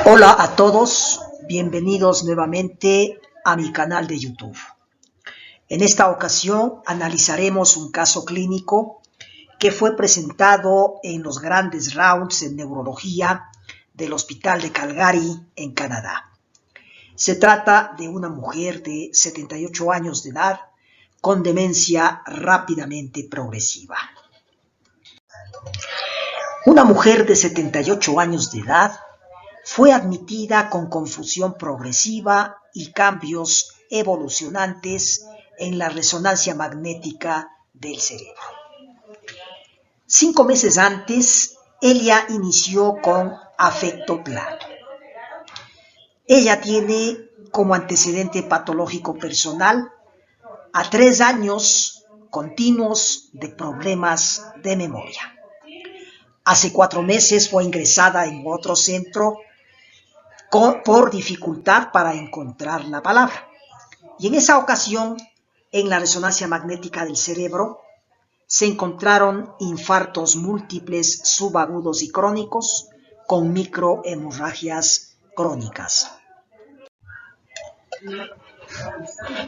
Hola a todos, bienvenidos nuevamente a mi canal de YouTube. En esta ocasión analizaremos un caso clínico que fue presentado en los grandes rounds en neurología del Hospital de Calgary en Canadá. Se trata de una mujer de 78 años de edad con demencia rápidamente progresiva. Una mujer de 78 años de edad fue admitida con confusión progresiva y cambios evolucionantes en la resonancia magnética del cerebro. 5 meses antes, ella inició con afecto plano. Ella tiene como antecedente patológico personal a 3 años continuos de problemas de memoria. Hace 4 meses fue ingresada en otro centro por dificultad para encontrar la palabra. Y en esa ocasión, en la resonancia magnética del cerebro, se encontraron infartos múltiples subagudos y crónicos con microhemorragias crónicas.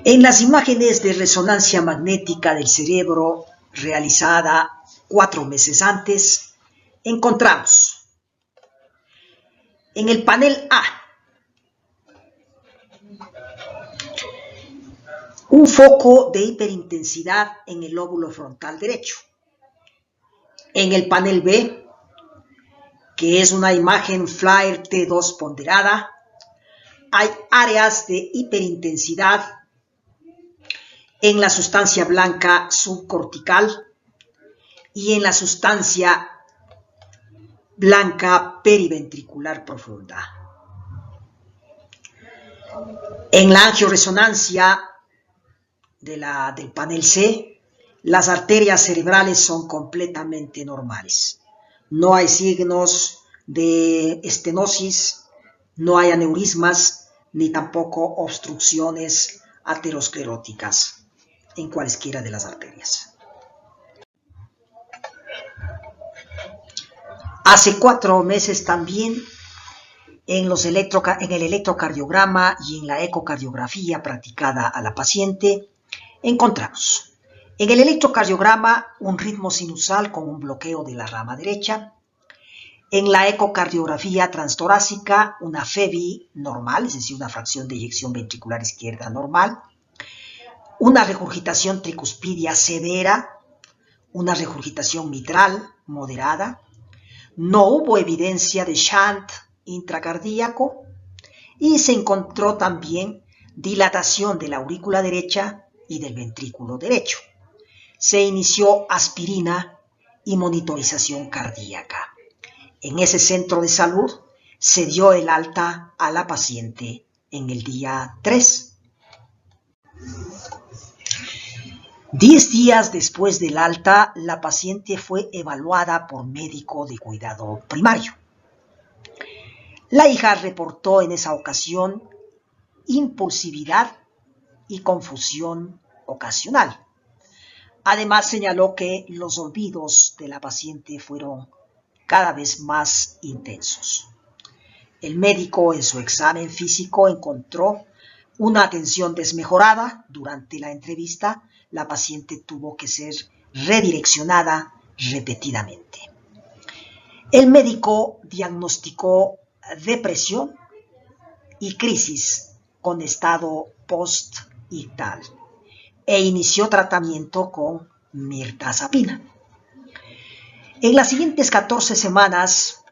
En las imágenes de resonancia magnética del cerebro realizada 4 meses antes, encontramos en el panel A un foco de hiperintensidad en el lóbulo frontal derecho. En el panel B, que es una imagen FLAIR T2 ponderada, hay áreas de hiperintensidad en la sustancia blanca subcortical y en la sustancia blanca periventricular profunda. En la angioresonancia del panel C, las arterias cerebrales son completamente normales. No hay signos de estenosis, no hay aneurismas, ni tampoco obstrucciones ateroscleróticas en cualesquiera de las arterias. Hace 4 meses también, en el electrocardiograma y en la ecocardiografía practicada a la paciente, encontramos en el electrocardiograma un ritmo sinusal con un bloqueo de la rama derecha. En la ecocardiografía transtorácica, una FEVI normal, es decir, una fracción de eyección ventricular izquierda normal. Una regurgitación tricuspidia severa, una regurgitación mitral moderada. No hubo evidencia de shunt intracardíaco y se encontró también dilatación de la aurícula derecha y del ventrículo derecho. Se inició aspirina y monitorización cardíaca. En ese centro de salud se dio el alta a la paciente en el día 3. 10 días después del alta, la paciente fue evaluada por médico de cuidado primario. La hija reportó en esa ocasión impulsividad y confusión ocasional. Además, señaló que los olvidos de la paciente fueron cada vez más intensos. El médico en su examen físico encontró una atención desmejorada. Durante la entrevista, la paciente tuvo que ser redireccionada repetidamente. El médico diagnosticó depresión y crisis con estado post-ictal e inició tratamiento con mirtazapina. En las siguientes 14 semanas,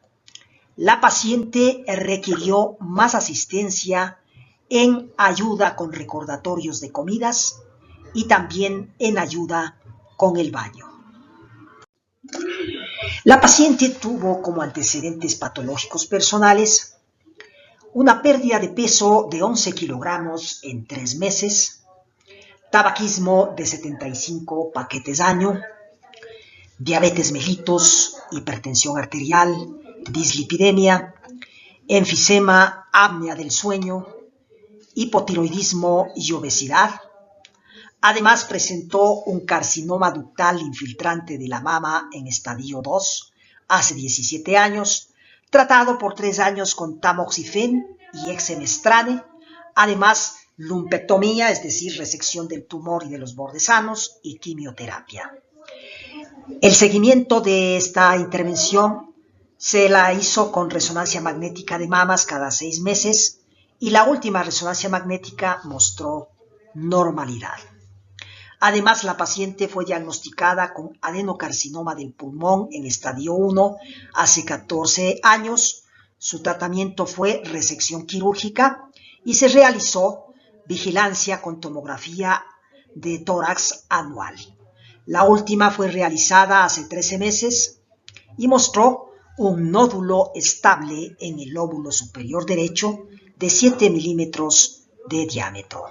la paciente requirió más asistencia en ayuda con recordatorios de comidas y también en ayuda con el baño. La paciente tuvo como antecedentes patológicos personales una pérdida de peso de 11 kilogramos en 3 meses, tabaquismo de 75 paquetes año, diabetes mellitus, hipertensión arterial, dislipidemia, enfisema, apnea del sueño, hipotiroidismo y obesidad. Además, presentó un carcinoma ductal infiltrante de la mama en estadio 2 hace 17 años, tratado por 3 años con tamoxifen y exemestane, además lumpectomía, es decir, resección del tumor y de los bordes sanos, y quimioterapia. El seguimiento de esta intervención se la hizo con resonancia magnética de mamas cada 6 meses y la última resonancia magnética mostró normalidad. Además, la paciente fue diagnosticada con adenocarcinoma del pulmón en estadio 1 hace 14 años. Su tratamiento fue resección quirúrgica y se realizó vigilancia con tomografía de tórax anual. La última fue realizada hace 13 meses y mostró un nódulo estable en el lóbulo superior derecho de 7 milímetros de diámetro.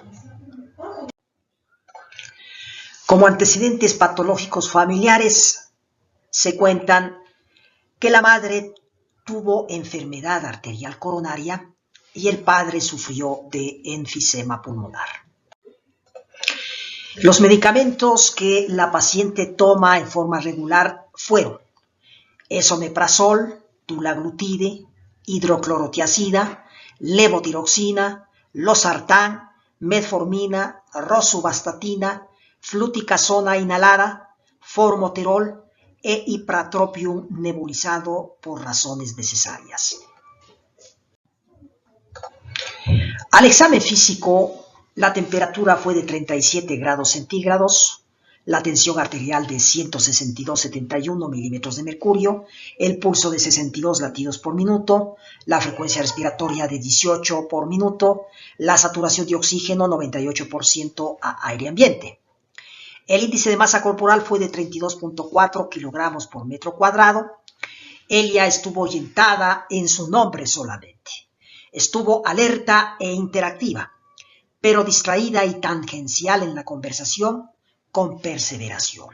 Como antecedentes patológicos familiares, se cuentan que la madre tuvo enfermedad arterial coronaria y el padre sufrió de enfisema pulmonar. Los medicamentos que la paciente toma en forma regular fueron esomeprazol, dulaglutide, hidroclorotiazida, levotiroxina, losartán, metformina, rosuvastatina, fluticasona inhalada, formoterol e ipratropium nebulizado por razones necesarias. Al examen físico, la temperatura fue de 37 grados centígrados, la tensión arterial de 162,71 milímetros de mercurio, el pulso de 62 latidos por minuto, la frecuencia respiratoria de 18 por minuto, la saturación de oxígeno 98% a aire ambiente. El índice de masa corporal fue de 32,4 kilogramos por metro cuadrado. Ella estuvo orientada en su nombre solamente. Estuvo alerta e interactiva, pero distraída y tangencial en la conversación con perseveración.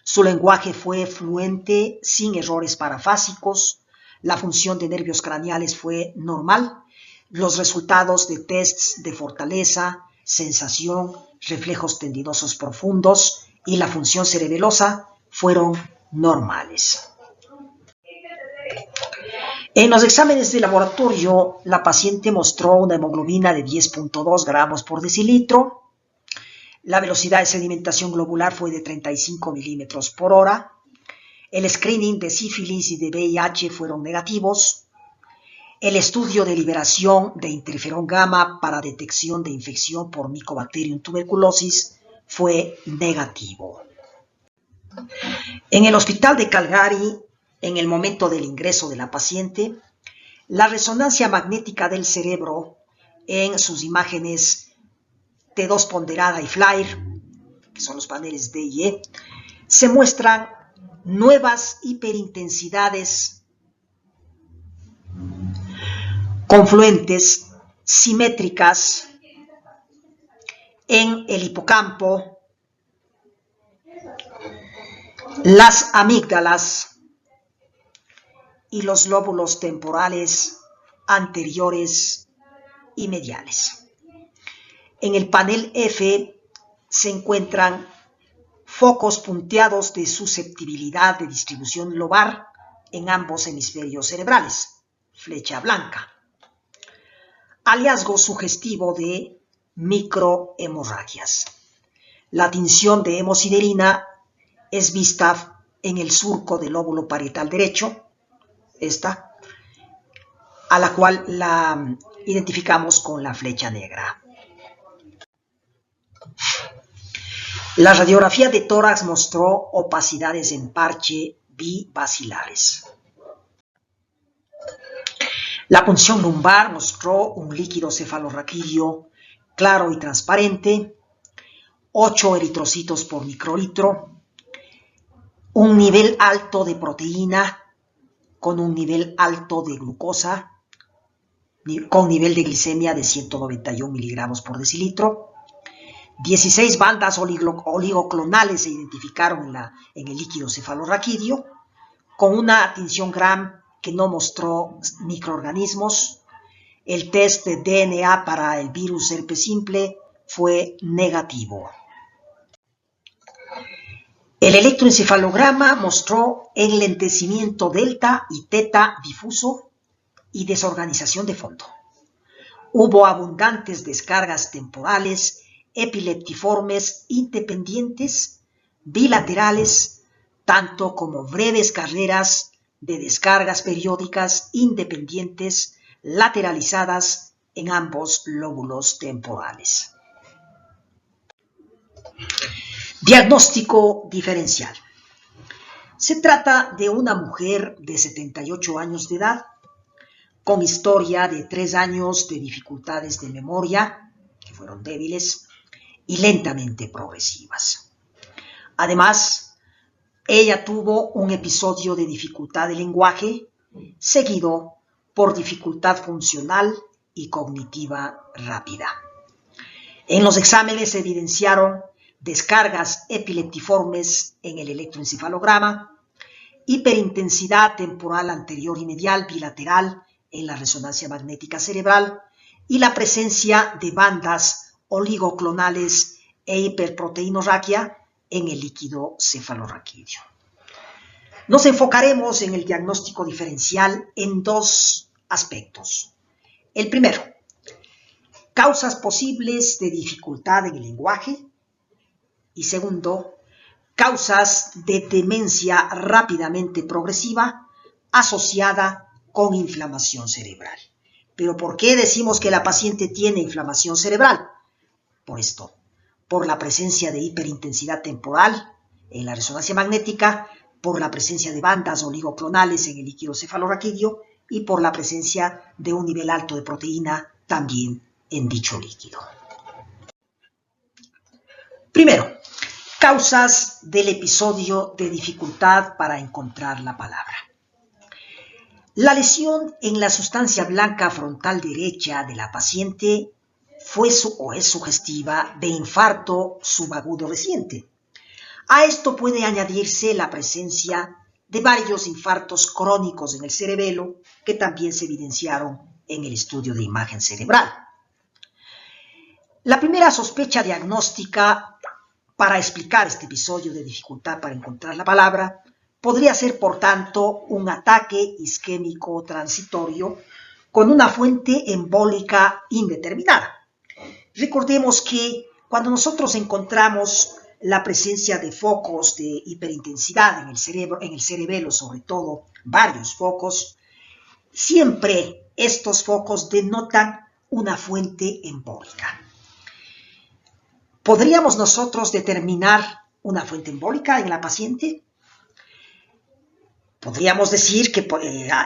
Su lenguaje fue fluente, sin errores parafásicos. La función de nervios craneales fue normal. Los resultados de tests de fortaleza, sensación, reflejos tendinosos profundos y la función cerebelosa fueron normales. En los exámenes de laboratorio, la paciente mostró una hemoglobina de 10,2 gramos por decilitro. La velocidad de sedimentación globular fue de 35 milímetros por hora. El screening de sífilis y de VIH fueron negativos. El estudio de liberación de interferón gamma para detección de infección por Mycobacterium tuberculosis fue negativo. En el hospital de Calgary, en el momento del ingreso de la paciente, la resonancia magnética del cerebro en sus imágenes T2 ponderada y FLIR, que son los paneles D y E, se muestran nuevas hiperintensidades confluentes, simétricas en el hipocampo, las amígdalas y los lóbulos temporales anteriores y mediales. En el panel F se encuentran focos punteados de susceptibilidad de distribución lobar en ambos hemisferios cerebrales, flecha blanca. Hallazgo sugestivo de microhemorragias. La tinción de hemosiderina es vista en el surco del lóbulo parietal derecho, esta, a la cual la identificamos con la flecha negra. La radiografía de tórax mostró opacidades en parche bibasilares. La punción lumbar mostró un líquido cefalorraquídeo claro y transparente, 8 eritrocitos por microlitro, un nivel alto de proteína con un nivel alto de glucosa, con nivel de glicemia de 191 miligramos por decilitro. 16 bandas oligoclonales se identificaron en el líquido cefalorraquídeo, con una tinción Gram que no mostró microorganismos. El test de DNA para el virus herpes simple fue negativo. El electroencefalograma mostró enlentecimiento delta y teta difuso y desorganización de fondo. Hubo abundantes descargas temporales, epileptiformes independientes, bilaterales, tanto como breves carreras de descargas periódicas independientes lateralizadas en ambos lóbulos temporales. Diagnóstico diferencial. Se trata de una mujer de 78 años de edad, con historia de 3 años de dificultades de memoria, que fueron débiles y lentamente progresivas. Además, ella tuvo un episodio de dificultad de lenguaje, seguido por dificultad funcional y cognitiva rápida. En los exámenes se evidenciaron descargas epileptiformes en el electroencefalograma, hiperintensidad temporal anterior y medial bilateral en la resonancia magnética cerebral y la presencia de bandas oligoclonales e hiperproteinorraquia en el líquido cefalorraquídeo. Nos enfocaremos en el diagnóstico diferencial en 2 aspectos. El primero, causas posibles de dificultad en el lenguaje, y segundo, causas de demencia rápidamente progresiva asociada con inflamación cerebral. ¿Pero por qué decimos que la paciente tiene inflamación cerebral? Por esto, por la presencia de hiperintensidad temporal en la resonancia magnética, por la presencia de bandas oligoclonales en el líquido cefalorraquídeo y por la presencia de un nivel alto de proteína también en dicho líquido. Primero, causas del episodio de dificultad para encontrar la palabra. La lesión en la sustancia blanca frontal derecha de la paciente fue o es sugestiva de infarto subagudo reciente. A esto puede añadirse la presencia de varios infartos crónicos en el cerebelo que también se evidenciaron en el estudio de imagen cerebral. La primera sospecha diagnóstica para explicar este episodio de dificultad para encontrar la palabra podría ser, por tanto, un ataque isquémico transitorio con una fuente embólica indeterminada. Recordemos que cuando nosotros encontramos la presencia de focos de hiperintensidad en el cerebelo, sobre todo varios focos, siempre estos focos denotan una fuente embólica. ¿Podríamos nosotros determinar una fuente embólica en la paciente? Podríamos decir que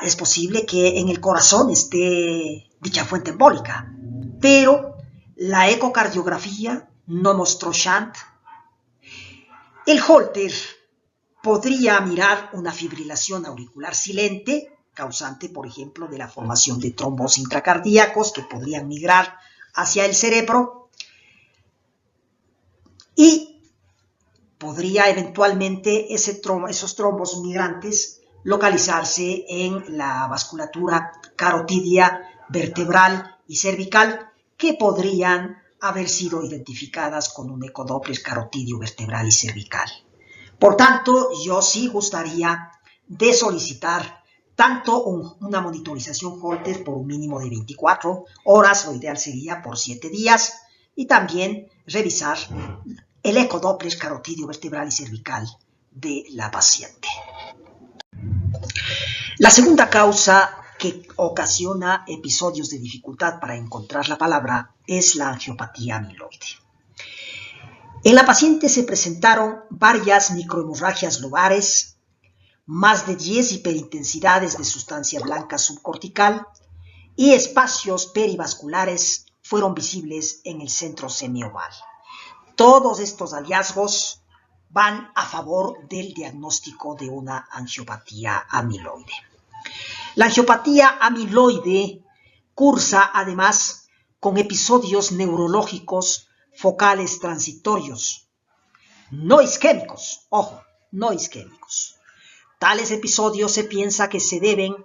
es posible que en el corazón esté dicha fuente embólica, pero la ecocardiografía no mostró shunt. El Holter podría mirar una fibrilación auricular silente, causante, por ejemplo, de la formación de trombos intracardíacos que podrían migrar hacia el cerebro, y podría eventualmente esos trombos migrantes localizarse en la vasculatura carotidia, vertebral y cervical, que podrían haber sido identificadas con un ecodoppler carotidio, vertebral y cervical. Por tanto, yo sí gustaría de solicitar tanto una monitorización Holter por un mínimo de 24 horas, lo ideal sería por 7 días, y también revisar el ecodoppler carotidio, vertebral y cervical de la paciente. La segunda causa que ocasiona episodios de dificultad para encontrar la palabra es la angiopatía amiloide. En la paciente se presentaron varias microhemorragias lobares, más de 10 hiperintensidades de sustancia blanca subcortical y espacios perivasculares fueron visibles en el centro semioval. Todos estos hallazgos van a favor del diagnóstico de una angiopatía amiloide. La angiopatía amiloide cursa además con episodios neurológicos focales transitorios, no isquémicos, ojo, no isquémicos. Tales episodios se piensa que se deben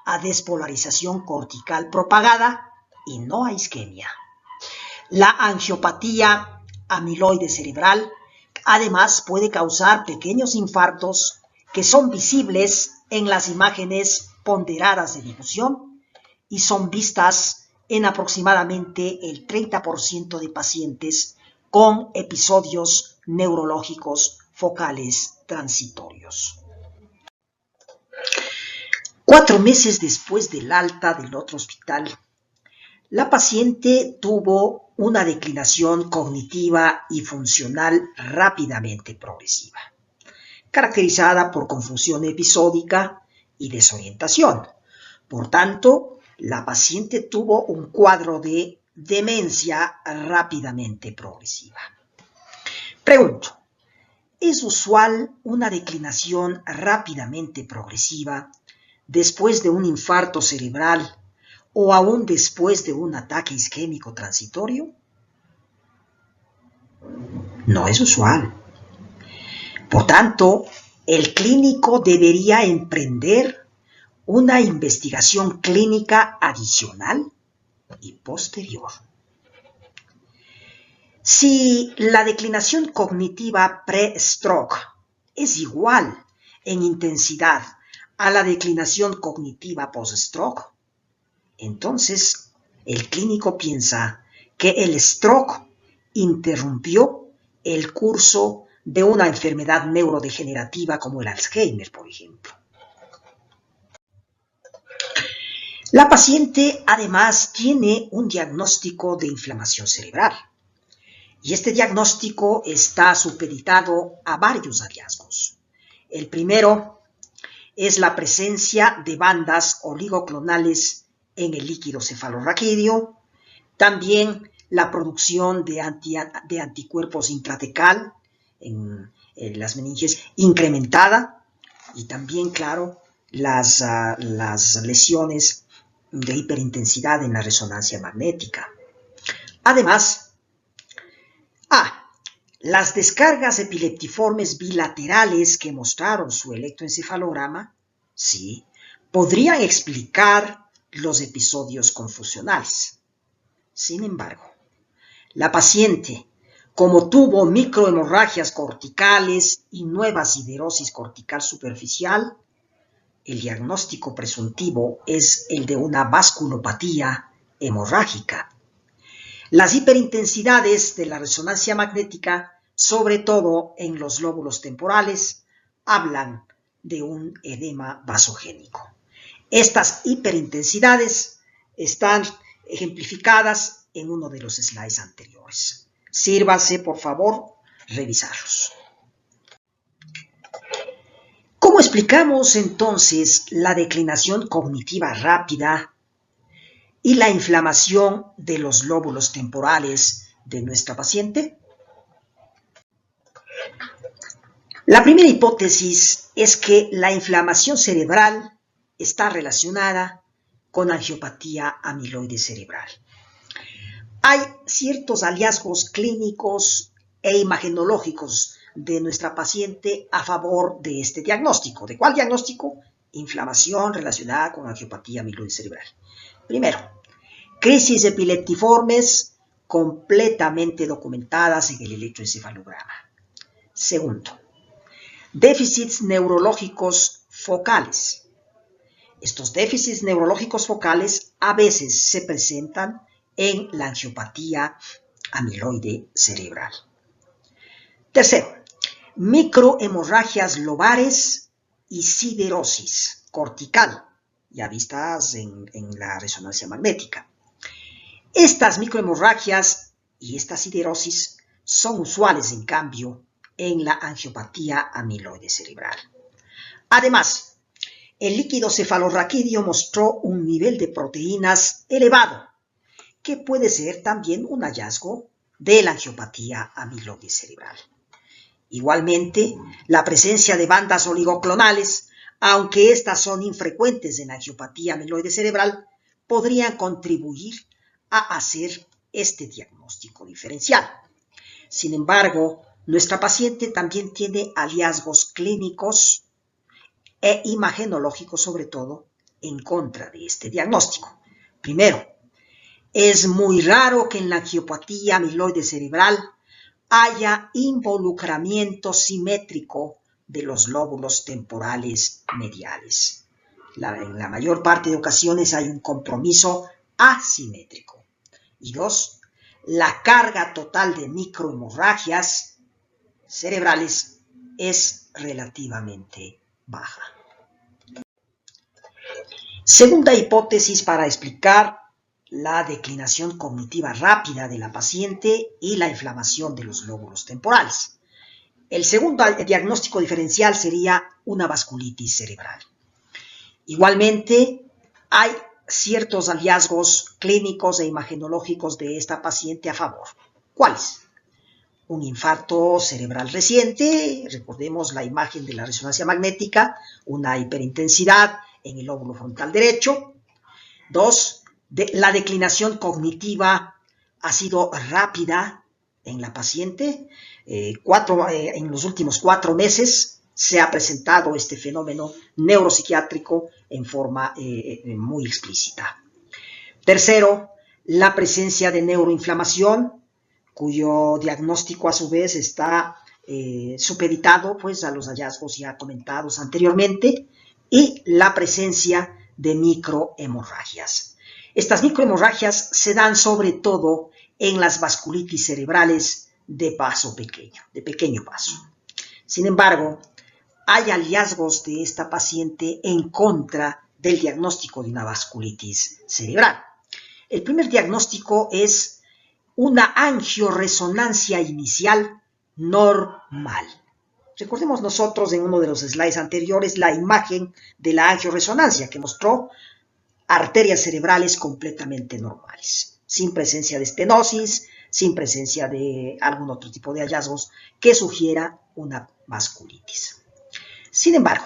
a despolarización cortical propagada y no a isquemia. La angiopatía amiloide cerebral además puede causar pequeños infartos que son visibles en las imágenes ponderadas de difusión y son vistas en aproximadamente el 30% de pacientes con episodios neurológicos focales transitorios. 4 meses después del alta del otro hospital, la paciente tuvo una declinación cognitiva y funcional rápidamente progresiva, caracterizada por confusión episódica y desorientación. Por tanto, la paciente tuvo un cuadro de demencia rápidamente progresiva. Pregunto, ¿es usual una declinación rápidamente progresiva después de un infarto cerebral o aún después de un ataque isquémico transitorio? No es usual. Por tanto, el clínico debería emprender una investigación clínica adicional y posterior. Si la declinación cognitiva pre-stroke es igual en intensidad a la declinación cognitiva post-stroke, entonces el clínico piensa que el stroke interrumpió el curso de una enfermedad neurodegenerativa como el Alzheimer, por ejemplo. La paciente además tiene un diagnóstico de inflamación cerebral y este diagnóstico está supeditado a varios hallazgos. El primero es la presencia de bandas oligoclonales en el líquido cefalorraquídeo, también la producción de anticuerpos intratecal en las meninges incrementada y también, claro, las lesiones de hiperintensidad en la resonancia magnética. Además, las descargas epileptiformes bilaterales que mostraron su electroencefalograma, sí, podrían explicar los episodios confusionales. Sin embargo, la paciente, como tuvo microhemorragias corticales y nueva siderosis cortical superficial, el diagnóstico presuntivo es el de una vasculopatía hemorrágica. Las hiperintensidades de la resonancia magnética, sobre todo en los lóbulos temporales, hablan de un edema vasogénico. Estas hiperintensidades están ejemplificadas en uno de los slides anteriores. Sírvase, por favor, revisarlos. ¿Cómo explicamos entonces la declinación cognitiva rápida y la inflamación de los lóbulos temporales de nuestra paciente? La primera hipótesis es que la inflamación cerebral está relacionada con angiopatía amiloide cerebral. Hay ciertos hallazgos clínicos e imagenológicos de nuestra paciente a favor de este diagnóstico. ¿De cuál diagnóstico? Inflamación relacionada con angiopatía amiloide cerebral. Primero, crisis epileptiformes completamente documentadas en el electroencefalograma. Segundo, déficits neurológicos focales. Estos déficits neurológicos focales a veces se presentan en la angiopatía amiloide cerebral. Tercero, microhemorragias lobares y siderosis cortical, ya vistas en la resonancia magnética. Estas microhemorragias y esta siderosis son usuales, en cambio, en la angiopatía amiloide cerebral. Además, el líquido cefalorraquídeo mostró un nivel de proteínas elevado, que puede ser también un hallazgo de la angiopatía amiloide cerebral. Igualmente, la presencia de bandas oligoclonales, aunque estas son infrecuentes en la angiopatía amiloide cerebral, podrían contribuir a hacer este diagnóstico diferencial. Sin embargo, nuestra paciente también tiene hallazgos clínicos e imagenológicos, sobre todo, en contra de este diagnóstico. Primero, es muy raro que en la angiopatía amiloide cerebral haya involucramiento simétrico de los lóbulos temporales mediales. En la mayor parte de ocasiones hay un compromiso asimétrico. Y 2, la carga total de microhemorragias cerebrales es relativamente baja. Segunda hipótesis para explicar la declinación cognitiva rápida de la paciente y la inflamación de los lóbulos temporales. El segundo diagnóstico diferencial sería una vasculitis cerebral. Igualmente, hay ciertos hallazgos clínicos e imagenológicos de esta paciente a favor. ¿Cuáles? Un infarto cerebral reciente, recordemos la imagen de la resonancia magnética, una hiperintensidad en el lóbulo frontal derecho. 2, la declinación cognitiva ha sido rápida en la paciente. En los últimos 4 meses se ha presentado este fenómeno neuropsiquiátrico en forma muy explícita. Tercero, la presencia de neuroinflamación, cuyo diagnóstico a su vez está supeditado pues, a los hallazgos ya comentados anteriormente, y la presencia de microhemorragias. Estas microhemorragias se dan sobre todo en las vasculitis cerebrales de paso pequeño, de pequeño paso. Sin embargo, hay hallazgos de esta paciente en contra del diagnóstico de una vasculitis cerebral. El primer diagnóstico es una angioresonancia inicial normal. Recordemos nosotros en uno de los slides anteriores la imagen de la angioresonancia que mostró arterias cerebrales completamente normales, sin presencia de estenosis, sin presencia de algún otro tipo de hallazgos que sugiera una vasculitis. Sin embargo,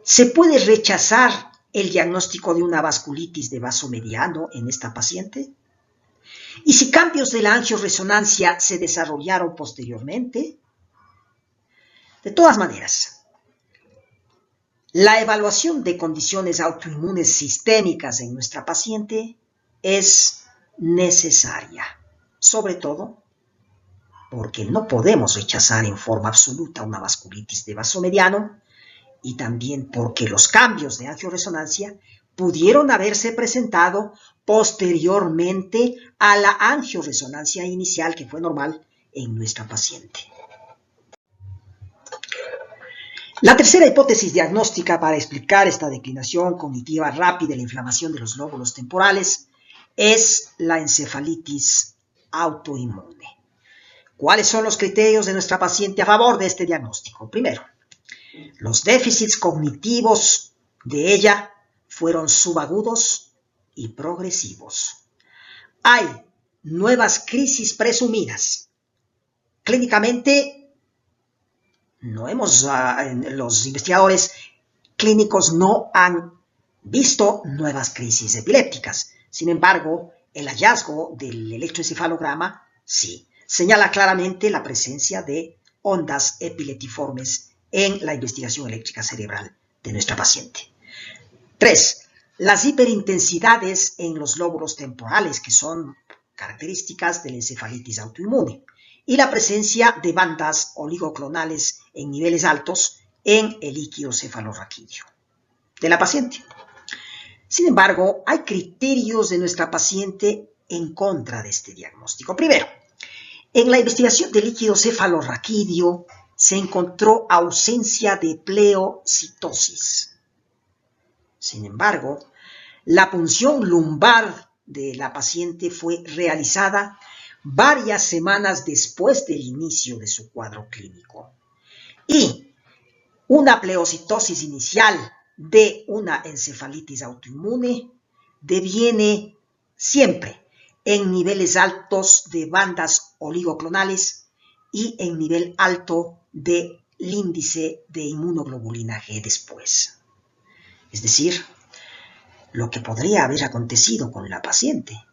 ¿se puede rechazar el diagnóstico de una vasculitis de vaso mediano en esta paciente? ¿Y si cambios de la angioresonancia se desarrollaron posteriormente? De todas maneras, la evaluación de condiciones autoinmunes sistémicas en nuestra paciente es necesaria, sobre todo porque no podemos rechazar en forma absoluta una vasculitis de vaso mediano y también porque los cambios de angioresonancia pudieron haberse presentado posteriormente a la angioresonancia inicial que fue normal en nuestra paciente. La tercera hipótesis diagnóstica para explicar esta declinación cognitiva rápida y la inflamación de los lóbulos temporales es la encefalitis autoinmune. ¿Cuáles son los criterios de nuestra paciente a favor de este diagnóstico? Primero, los déficits cognitivos de ella fueron subagudos y progresivos. Hay nuevas crisis presumidas. Clínicamente, los investigadores clínicos no han visto nuevas crisis epilépticas. Sin embargo, el hallazgo del electroencefalograma sí señala claramente la presencia de ondas epileptiformes en la investigación eléctrica cerebral de nuestra paciente. 3. Las hiperintensidades en los lóbulos temporales, que son características de la encefalitis autoinmune, y la presencia de bandas oligoclonales en niveles altos en el líquido cefalorraquídeo de la paciente. Sin embargo, hay criterios de nuestra paciente en contra de este diagnóstico. Primero, en la investigación del líquido cefalorraquídeo se encontró ausencia de pleocitosis. Sin embargo, la punción lumbar de la paciente fue realizada varias semanas después del inicio de su cuadro clínico. Y una pleocitosis inicial de una encefalitis autoinmune deviene siempre en niveles altos de bandas oligoclonales y en nivel alto del índice de inmunoglobulina G después. Es decir, lo que podría haber acontecido con la paciente.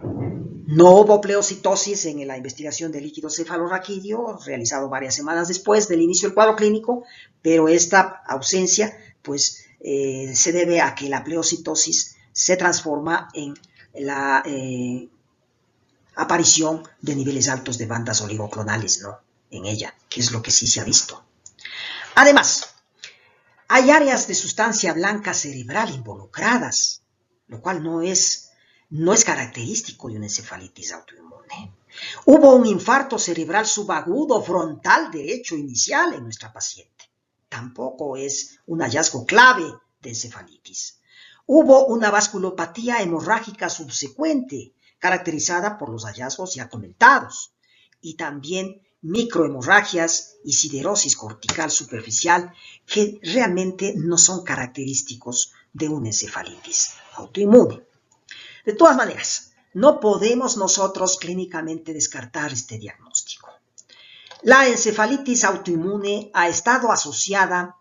No hubo pleocitosis en la investigación del líquido cefalorraquídeo, realizado varias semanas después del inicio del cuadro clínico, pero esta ausencia se debe a que la pleocitosis se transforma en la aparición de niveles altos de bandas oligoclonales, ¿no? En ella, que es lo que sí se ha visto. Además, Hay áreas de sustancia blanca cerebral involucradas, lo cual no es característico de una encefalitis autoinmune. Hubo un infarto cerebral subagudo frontal derecho inicial en nuestra paciente. Tampoco es un hallazgo clave de encefalitis. Hubo una vasculopatía hemorrágica subsecuente, caracterizada por los hallazgos ya comentados, y también microhemorragias y siderosis cortical superficial que realmente no son característicos de una encefalitis autoinmune. De todas maneras, no podemos nosotros clínicamente descartar este diagnóstico. La encefalitis autoinmune ha estado asociada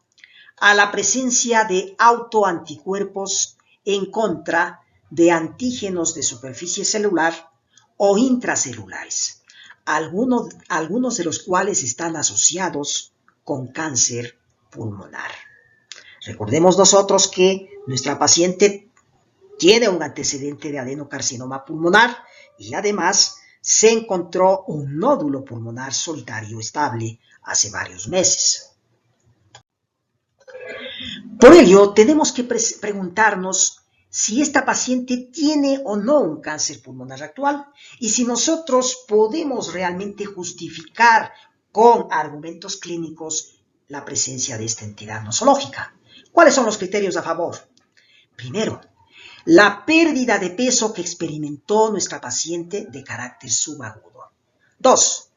a la presencia de autoanticuerpos en contra de antígenos de superficie celular o intracelulares, algunos de los cuales están asociados con cáncer pulmonar. Recordemos nosotros que nuestra paciente tiene un antecedente de adenocarcinoma pulmonar y además se encontró un nódulo pulmonar solitario estable hace varios meses. Por ello, tenemos que preguntarnos si esta paciente tiene o no un cáncer pulmonar actual y si nosotros podemos realmente justificar con argumentos clínicos la presencia de esta entidad nosológica. ¿Cuáles son los criterios a favor? Primero, la pérdida de peso que experimentó nuestra paciente de carácter subagudo. 2.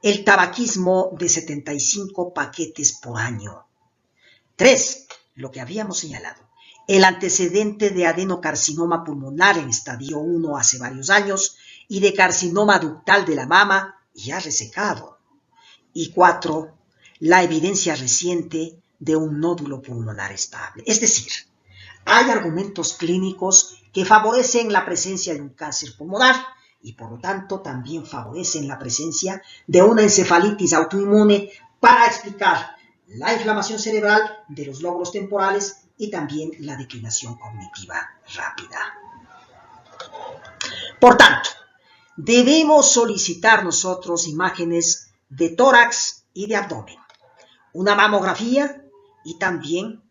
El tabaquismo de 75 paquetes por año. 3. Lo que habíamos señalado. El antecedente de adenocarcinoma pulmonar en estadio 1 hace varios años y de carcinoma ductal de la mama ya resecado. Y 4. La evidencia reciente de un nódulo pulmonar estable. Es decir, hay argumentos clínicos que favorecen la presencia de un cáncer pulmonar y por lo tanto también favorecen la presencia de una encefalitis autoinmune para explicar la inflamación cerebral de los lóbulos temporales y también la declinación cognitiva rápida. Por tanto, debemos solicitar nosotros imágenes de tórax y de abdomen, una mamografía y también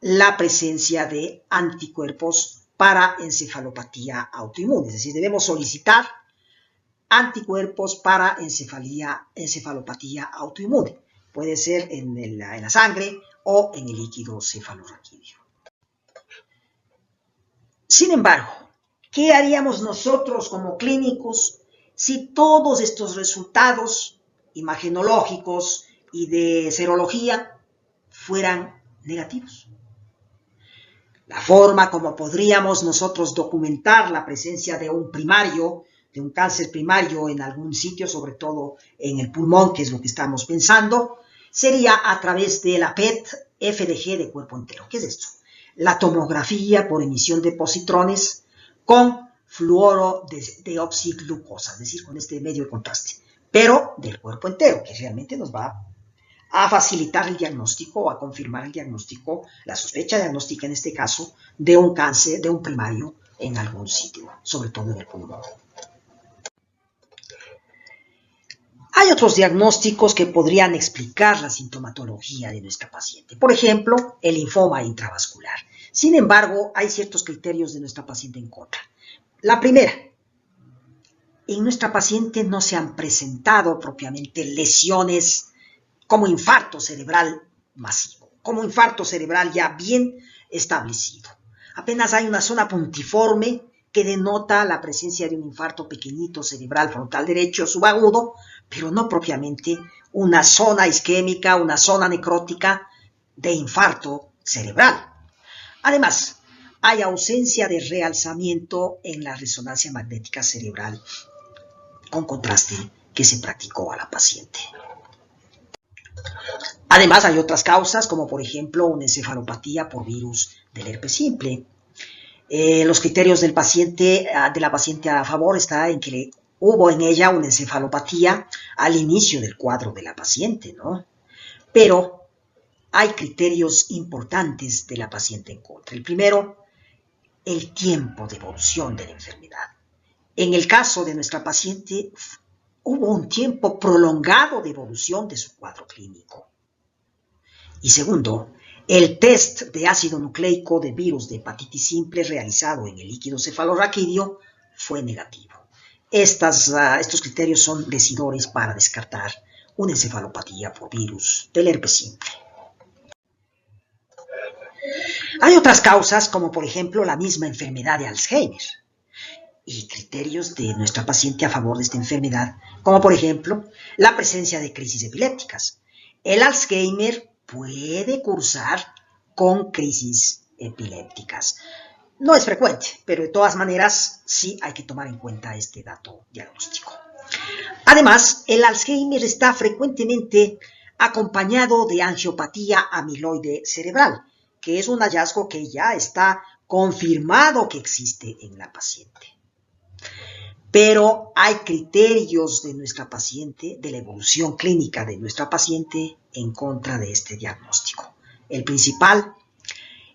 la presencia de anticuerpos para encefalopatía autoinmune. Es decir, debemos solicitar anticuerpos para encefalopatía autoinmune. Puede ser en la sangre o en el líquido cefalorraquídeo. Sin embargo, ¿qué haríamos nosotros como clínicos si todos estos resultados imagenológicos y de serología fueran negativos? La forma como podríamos nosotros documentar la presencia de un primario, de un cáncer primario en algún sitio, sobre todo en el pulmón, que es lo que estamos pensando, sería a través de la PET-FDG de cuerpo entero. ¿Qué es esto? La tomografía por emisión de positrones con fluoro de oxiglucosa, es decir, con este medio de contraste, pero del cuerpo entero, que realmente nos va a facilitar el diagnóstico o a confirmar el diagnóstico, la sospecha diagnóstica en este caso, de un cáncer, de un primario en algún sitio, sobre todo en el pulmón. Hay otros diagnósticos que podrían explicar la sintomatología de nuestra paciente. Por ejemplo, el linfoma intravascular. Sin embargo, hay ciertos criterios de nuestra paciente en contra. La primera, en nuestra paciente no se han presentado propiamente lesiones como infarto cerebral masivo, como infarto cerebral ya bien establecido. Apenas hay una zona puntiforme que denota la presencia de un infarto pequeñito cerebral frontal derecho subagudo, pero no propiamente una zona isquémica, una zona necrótica de infarto cerebral. Además, hay ausencia de realzamiento en la resonancia magnética cerebral con contraste que se practicó a la paciente. Además, hay otras causas, como por ejemplo una encefalopatía por virus del herpes simple. Los criterios de la paciente a favor está en que hubo en ella una encefalopatía al inicio del cuadro de la paciente, ¿no? Pero hay criterios importantes de la paciente en contra. El primero, el tiempo de evolución de la enfermedad. En el caso de nuestra paciente, hubo un tiempo prolongado de evolución de su cuadro clínico. Y segundo, El test de ácido nucleico de virus de hepatitis simple realizado en el líquido cefalorraquídeo fue negativo. Estos criterios son decidores para descartar una encefalopatía por virus del herpes simple. Hay otras causas, como por ejemplo la misma enfermedad de Alzheimer, y criterios de nuestra paciente a favor de esta enfermedad, como por ejemplo la presencia de crisis epilépticas. El Alzheimer puede cursar con crisis epilépticas. No es frecuente, pero de todas maneras sí hay que tomar en cuenta este dato diagnóstico. Además, el Alzheimer está frecuentemente acompañado de angiopatía amiloide cerebral, que es un hallazgo que ya está confirmado que existe en la paciente. Pero hay criterios de nuestra paciente, de la evolución clínica de nuestra paciente, en contra de este diagnóstico. El principal,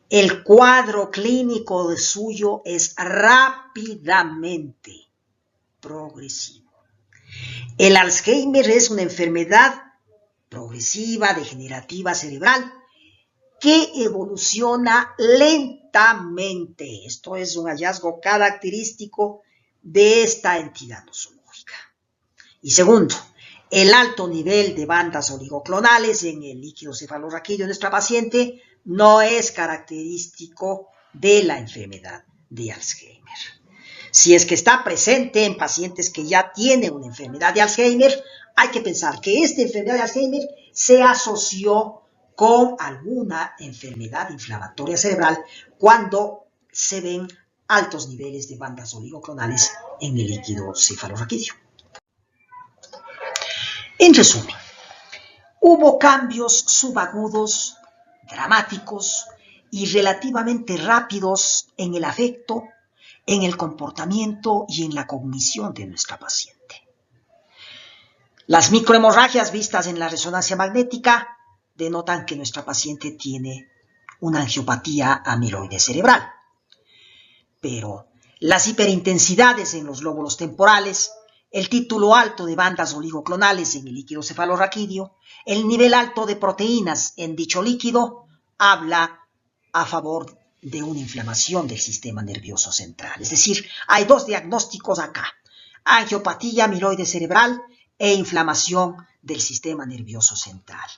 el cuadro clínico de suyo es rápidamente progresivo. El Alzheimer es una enfermedad progresiva, degenerativa cerebral, que evoluciona lentamente. Esto es un hallazgo característico de esta entidad nosológica. Y segundo, el alto nivel de bandas oligoclonales en el líquido cefalorraquídeo de nuestra paciente no es característico de la enfermedad de Alzheimer. Si es que está presente en pacientes que ya tienen una enfermedad de Alzheimer, hay que pensar que esta enfermedad de Alzheimer se asoció con alguna enfermedad inflamatoria cerebral cuando se ven altos niveles de bandas oligoclonales en el líquido cefalorraquídeo. En resumen, hubo cambios subagudos, dramáticos y relativamente rápidos en el afecto, en el comportamiento y en la cognición de nuestra paciente. Las microhemorragias vistas en la resonancia magnética denotan que nuestra paciente tiene una angiopatía amiloide cerebral. Pero las hiperintensidades en los lóbulos temporales, el título alto de bandas oligoclonales en el líquido cefalorraquídeo, el nivel alto de proteínas en dicho líquido, habla a favor de una inflamación del sistema nervioso central. Es decir, hay dos diagnósticos acá: angiopatía amiloide cerebral e inflamación del sistema nervioso central.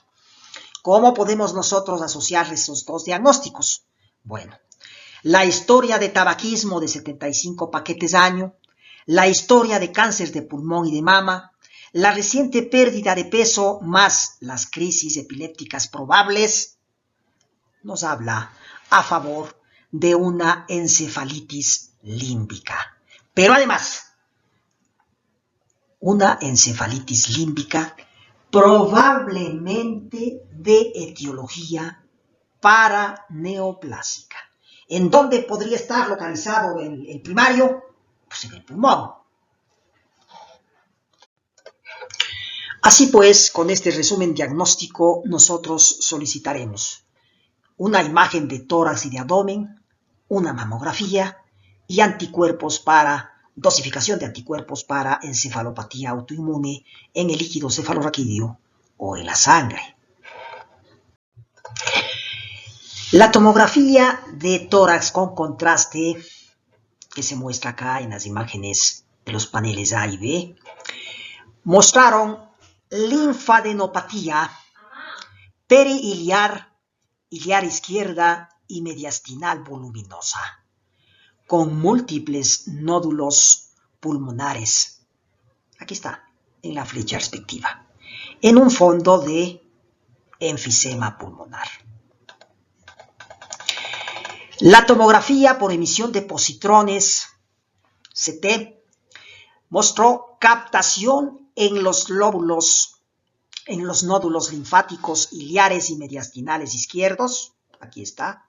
¿Cómo podemos nosotros asociar esos dos diagnósticos? Bueno, la historia de tabaquismo de 75 paquetes año, la historia de cáncer de pulmón y de mama, la reciente pérdida de peso más las crisis epilépticas probables, nos habla a favor de una encefalitis límbica. Pero además, una encefalitis límbica probablemente de etiología paraneoplásica. ¿En dónde podría estar localizado el primario? Pues en el pulmón. Así pues, con este resumen diagnóstico, nosotros solicitaremos una imagen de tórax y de abdomen, una mamografía y anticuerpos para dosificación de anticuerpos para encefalopatía autoinmune en el líquido cefalorraquídeo o en la sangre. La tomografía de tórax con contraste, que se muestra acá en las imágenes de los paneles A y B, mostraron linfadenopatía perihiliar, iliar izquierda y mediastinal voluminosa, con múltiples nódulos pulmonares. Aquí está, en la flecha respectiva, en un fondo de enfisema pulmonar. La tomografía por emisión de positrones, CT, mostró captación en los lóbulos, en los nódulos linfáticos iliares y mediastinales izquierdos, aquí está,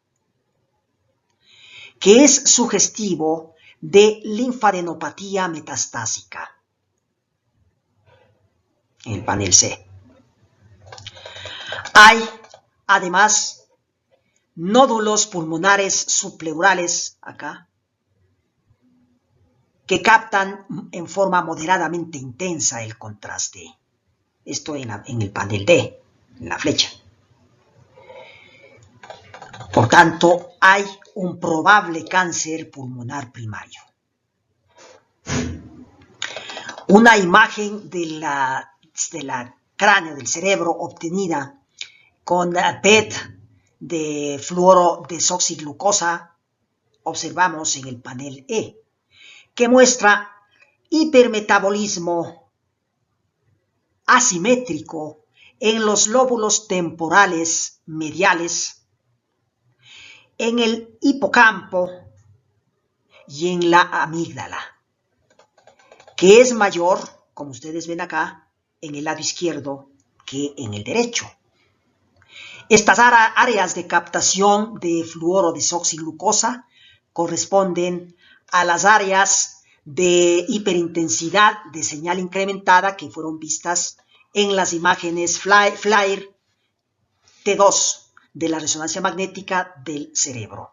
que es sugestivo de linfadenopatía metastásica, en el panel C. Hay, además, nódulos pulmonares subpleurales, acá, que captan en forma moderadamente intensa el contraste. Esto en el panel D, en la flecha. tanto, hay un probable cáncer pulmonar primario. Una imagen de la cráneo del cerebro obtenida con PET de fluoro desoxiglucosa, observamos en el panel E, que muestra hipermetabolismo asimétrico en los lóbulos temporales mediales, en el hipocampo y en la amígdala, que es mayor, como ustedes ven acá, en el lado izquierdo que en el derecho. Estas áreas de captación de fluoro desoxiglucosa corresponden a las áreas de hiperintensidad de señal incrementada que fueron vistas en las imágenes FLIR T2 de la resonancia magnética del cerebro.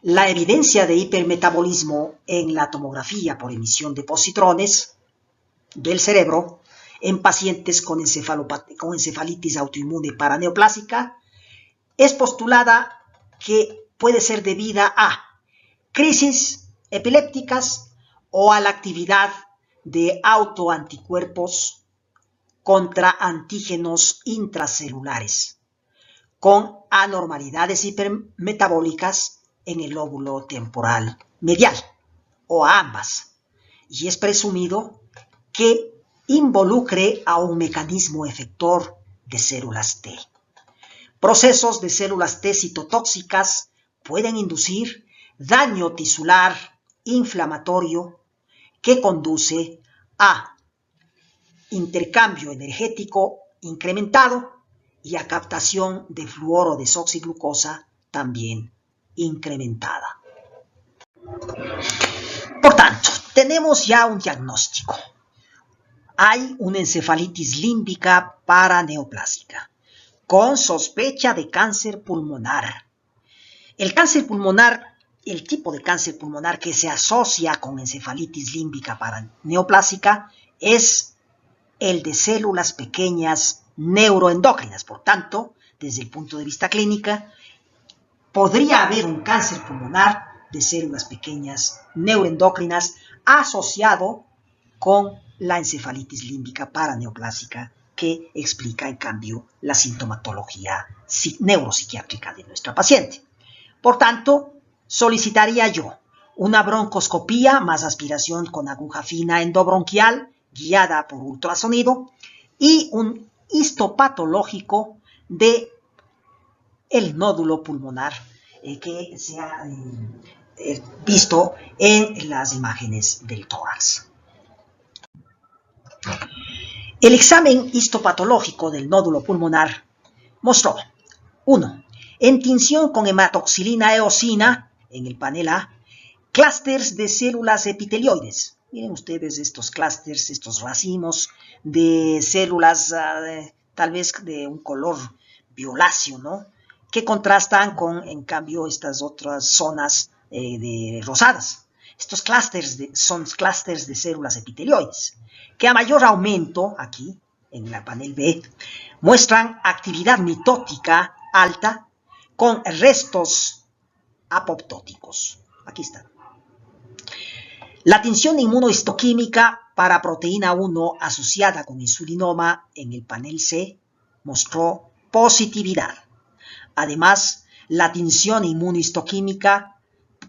La evidencia de hipermetabolismo en la tomografía por emisión de positrones del cerebro en pacientes con encefalitis autoinmune paraneoplásica es postulada que puede ser debida a crisis epilépticas o a la actividad de autoanticuerpos contra antígenos intracelulares, con anormalidades hipermetabólicas en el lóbulo temporal medial, o a ambas, y es presumido que involucre a un mecanismo efector de células T. Procesos de células T citotóxicas pueden inducir daño tisular inflamatorio que conduce a intercambio energético incrementado y a captación de fluoro desoxiglucosa también incrementada. Por tanto, tenemos ya un diagnóstico. Hay una encefalitis límbica paraneoplásica con sospecha de cáncer pulmonar. El cáncer pulmonar, el tipo de cáncer pulmonar que se asocia con encefalitis límbica paraneoplásica es el de células pequeñas neuroendocrinas. Por tanto, desde el punto de vista clínico, podría haber un cáncer pulmonar de células pequeñas neuroendocrinas asociado con la encefalitis límbica paraneoplásica, que explica, en cambio, la sintomatología neuropsiquiátrica de nuestra paciente. Por tanto, solicitaría yo una broncoscopía más aspiración con aguja fina endobronquial guiada por ultrasonido y un histopatológico de el nódulo pulmonar que se ha visto en las imágenes del tórax. El examen histopatológico del nódulo pulmonar mostró 1. En tinción con hematoxilina eosina, en el panel A, clústeres de células epitelioides. Miren ustedes estos clústeres, estos racimos de células tal vez de un color violáceo, ¿no?, que contrastan con, en cambio, estas otras zonas de rosadas. Estos clústeres son clústeres de células epitelioides, que a mayor aumento, aquí, en la panel B, muestran actividad mitótica alta con restos apoptóticos. Aquí están. La tinción inmunohistoquímica para proteína 1 asociada con insulinoma en el panel C mostró positividad. Además, la tinción inmunohistoquímica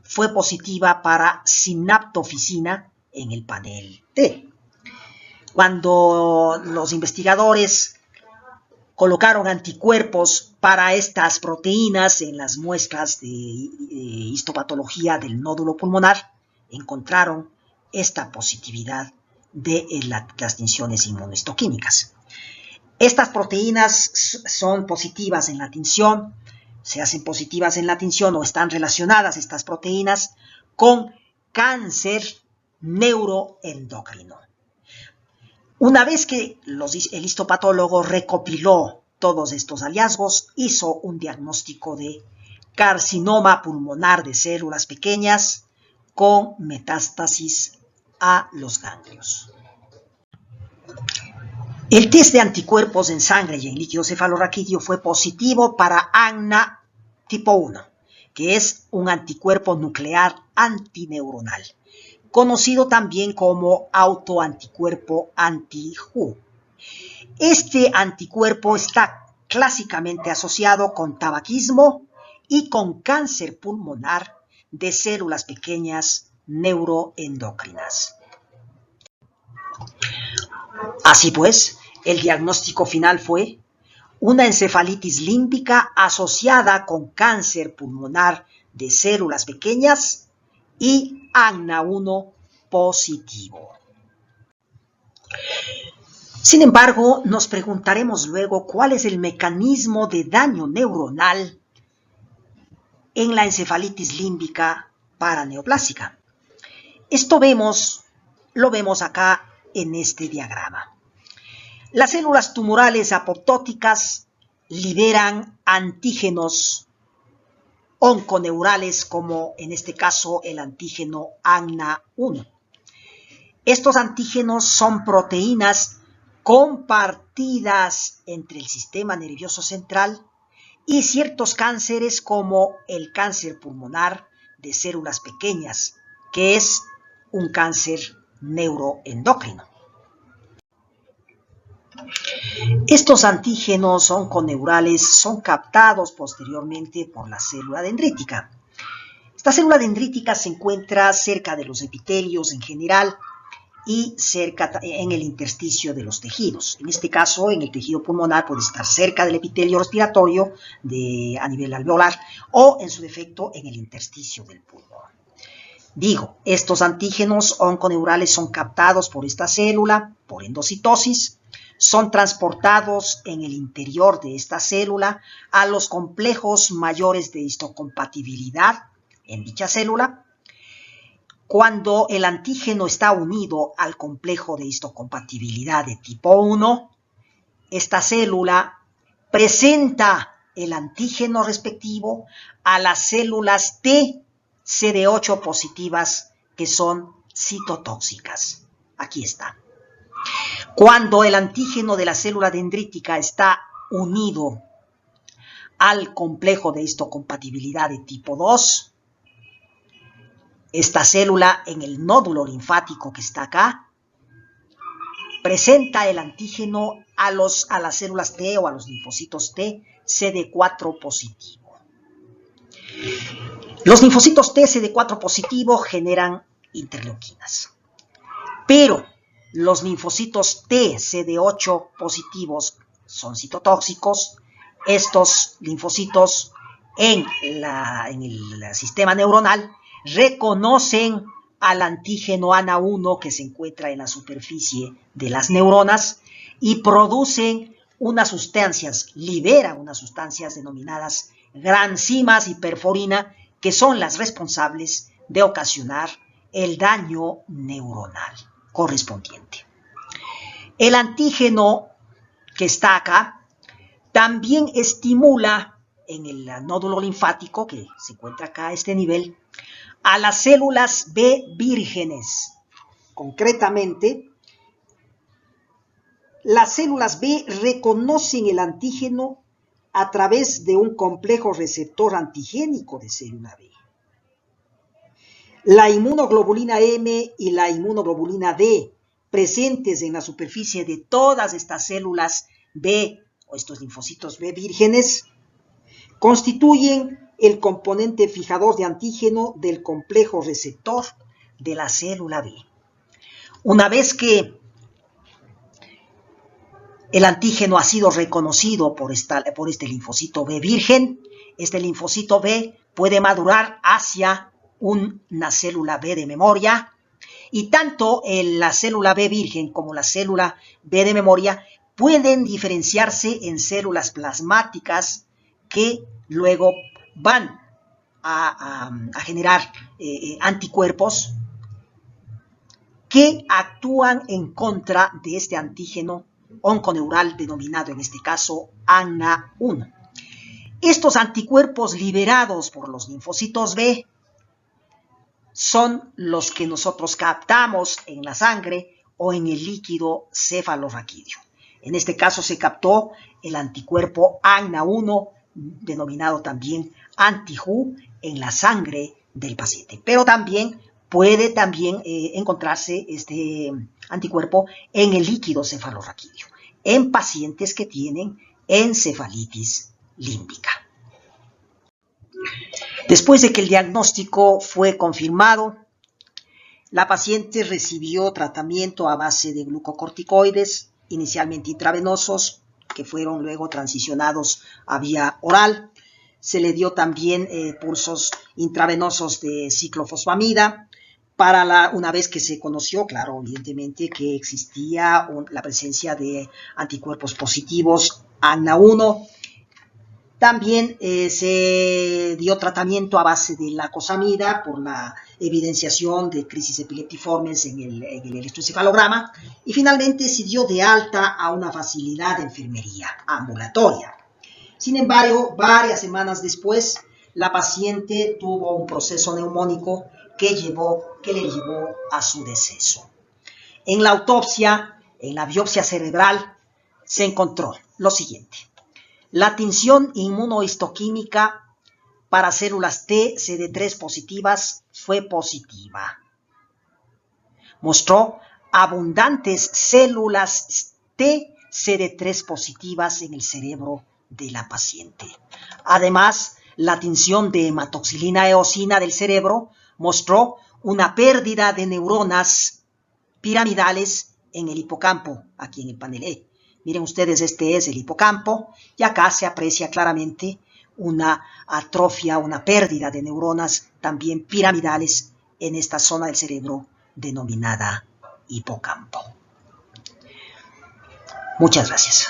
fue positiva para sinaptofisina en el panel D. Cuando los investigadores colocaron anticuerpos para estas proteínas en las muestras de histopatología del nódulo pulmonar, encontraron esta positividad de las tinciones inmunohistoquímicas. Estas proteínas son positivas en la tinción, se hacen positivas en la tinción o están relacionadas estas proteínas con cáncer neuroendocrino. Una vez que el histopatólogo recopiló todos estos hallazgos, hizo un diagnóstico de carcinoma pulmonar de células pequeñas con metástasis a los ganglios. El test de anticuerpos en sangre y en líquido cefalorraquídeo fue positivo para ANA tipo 1, que es un anticuerpo nuclear antineuronal, conocido también como autoanticuerpo anti-Hu. Este anticuerpo está clásicamente asociado con tabaquismo y con cáncer pulmonar de células pequeñas neuroendocrinas. Así pues, el diagnóstico final fue una encefalitis límbica asociada con cáncer pulmonar de células pequeñas y ANA1 positivo. Sin embargo, nos preguntaremos luego cuál es el mecanismo de daño neuronal en la encefalitis límbica paraneoplásica. Esto lo vemos acá en este diagrama. Las células tumorales apoptóticas liberan antígenos onconeurales, como en este caso el antígeno ANA1. Estos antígenos son proteínas compartidas entre el sistema nervioso central y ciertos cánceres, como el cáncer pulmonar de células pequeñas, que es un cáncer neuroendocrino. Estos antígenos onconeurales son captados posteriormente por la célula dendrítica. Esta célula dendrítica se encuentra cerca de los epitelios en general y cerca en el intersticio de los tejidos. En este caso, en el tejido pulmonar puede estar cerca del epitelio respiratorio a nivel alveolar o, en su defecto, en el intersticio del pulmón. Estos antígenos onconeurales son captados por esta célula por endocitosis, son transportados en el interior de esta célula a los complejos mayores de histocompatibilidad en dicha célula. Cuando el antígeno está unido al complejo de histocompatibilidad de tipo 1, esta célula presenta el antígeno respectivo a las células T CD8 positivas, que son citotóxicas. Aquí está. Cuando el antígeno de la célula dendrítica está unido al complejo de histocompatibilidad de tipo 2, esta célula en el nódulo linfático que está acá presenta el antígeno a las células T o a los linfocitos T CD4 positivo. Los linfocitos T CD4 positivo generan interleuquinas, pero los linfocitos T CD8 positivos son citotóxicos. Estos linfocitos en el sistema neuronal reconocen al antígeno ANA1 que se encuentra en la superficie de las neuronas y liberan unas sustancias denominadas granzimas y perforina, que son las responsables de ocasionar el daño neuronal correspondiente. El antígeno que está acá también estimula en el nódulo linfático, que se encuentra acá a este nivel, a las células B vírgenes. Concretamente, las células B reconocen el antígeno a través de un complejo receptor antigénico de célula B. La inmunoglobulina M y la inmunoglobulina D, presentes en la superficie de todas estas células B o estos linfocitos B vírgenes, constituyen el componente fijador de antígeno del complejo receptor de la célula B. Una vez que el antígeno ha sido reconocido por este linfocito B virgen, este linfocito B puede madurar hacia una célula B de memoria, y tanto la célula B virgen como la célula B de memoria pueden diferenciarse en células plasmáticas que luego van a generar anticuerpos que actúan en contra de este antígeno onconeural denominado en este caso ANA1. Estos anticuerpos liberados por los linfocitos B son los que nosotros captamos en la sangre o en el líquido cefalorraquídeo. En este caso se captó el anticuerpo ANA1 denominado también anti-Hu, en la sangre del paciente. Pero también puede encontrarse este anticuerpo en el líquido cefalorraquídeo, en pacientes que tienen encefalitis límbica. Después de que el diagnóstico fue confirmado, la paciente recibió tratamiento a base de glucocorticoides, inicialmente intravenosos, que fueron luego transicionados a vía oral. Se le dio también pulsos intravenosos de ciclofosfamida. Una vez que se conoció, claro, evidentemente, que existía la presencia de anticuerpos positivos ANA1, también se dio tratamiento a base de lacosamida por la evidenciación de crisis epileptiformes en el electroencefalograma, y finalmente se dio de alta a una facilidad de enfermería ambulatoria. Sin embargo, varias semanas después, la paciente tuvo un proceso neumónico que le llevó a su deceso. En la autopsia, en la biopsia cerebral, se encontró lo siguiente: la tinción inmunohistoquímica para células T CD3 positivas fue positiva. Mostró abundantes células T CD3 positivas en el cerebro de la paciente. Además, la tinción de hematoxilina eosina del cerebro mostró una pérdida de neuronas piramidales en el hipocampo, aquí en el panel E. Miren ustedes, este es el hipocampo, y acá se aprecia claramente una atrofia, una pérdida de neuronas también piramidales en esta zona del cerebro denominada hipocampo. Muchas gracias.